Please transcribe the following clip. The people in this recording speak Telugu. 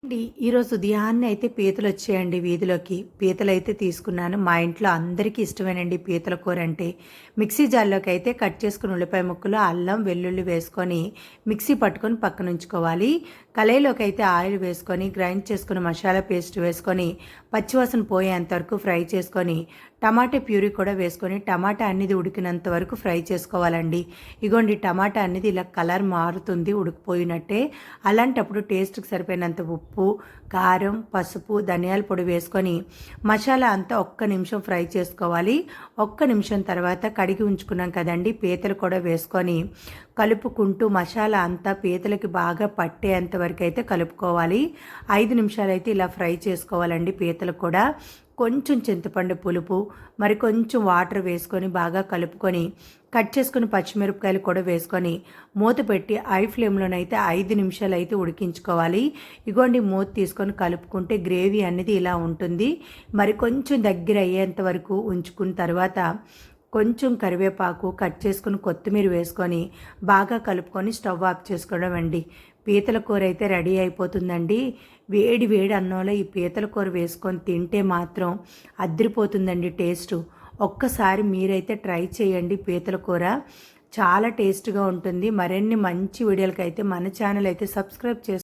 అండి, ఈరోజు ఉదయాన్నే అయితే పీతలొచ్చాయండి వీధిలోకి. పీతలైతే తీసుకున్నాను. మా ఇంట్లో అందరికీ ఇష్టమేనండి పీతల కూరంటే. మిక్సీ జార్‌లోకైతే కట్ చేసుకున్న ఉల్లిపాయ ముక్కలు, అల్లం, వెల్లుల్లి వేసుకొని మిక్సీ పట్టుకొని పక్కనుంచుకోవాలి. కళాయిలోకైతే ఆయిల్ వేసుకొని, గ్రైండ్ చేసుకున్న మసాలా పేస్ట్ వేసుకొని, పచ్చివాసన పోయేంత వరకు ఫ్రై చేసుకొని, టమాటా ప్యూరీ కూడా వేసుకొని, టమాటా అనేది ఉడికినంత వరకు ఫ్రై చేసుకోవాలండి. ఇగోండి టమాటా అనేది ఇలా కలర్ మారుతుంది ఉడికిపోయినట్టే. అలాంటప్పుడు టేస్ట్‌కి సరిపోయినంత ఉప్పు, కారం, పసుపు, ధనియాల పొడి వేసుకొని మసాలా అంతా ఒక్క నిమిషం ఫ్రై చేసుకోవాలి. ఒక్క నిమిషం తర్వాత కడిగి ఉంచుకున్నాం కదండీ పీతలు కూడా వేసుకొని కలుపుకుంటూ మసాలా అంతా పీతలకి బాగా పట్టేంత వరకు అయితే కలుపుకోవాలి. 5 నిమిషాలైతే ఇలా ఫ్రై చేసుకోవాలండి పీతలు కూడా. కొంచెం చింతపండు పులుపు, మరి కొంచెం వాటర్ వేసుకొని బాగా కలుపుకొని కట్ చేసుకుని పచ్చిమిరపకాయలు కూడా వేసుకొని మూత పెట్టి ఐ ఫ్లేమ్లోనైతే 5 నిమిషాలు అయితే ఉడికించుకోవాలి. ఇగోండి మూత తీసుకొని కలుపుకుంటే గ్రేవీ అనేది ఇలా ఉంటుంది. మరి కొంచెం దగ్గర అయ్యేంత వరకు ఉంచుకున్న తర్వాత కొంచెం కరివేపాకు కట్ చేసుకుని కొత్తిమీర వేసుకొని బాగా కలుపుకొని స్టవ్ ఆఫ్ చేసుకోవడం అండి. పీతల కూర అయితే రెడీ అయిపోతుందండి. వేడి వేడి అన్నంలో ఈ పీతల కూర వేసుకొని తింటే మాత్రం అదిరిపోతుందండి టేస్టు. ఒక్కసారి మీరైతే ట్రై చేయండి పీతల కూర. చాలా టేస్ట్గా ఉంటుంది. మరిన్ని మంచి వీడియోలకైతే మన ఛానల్ అయితే సబ్స్క్రైబ్ చేసుకోండి.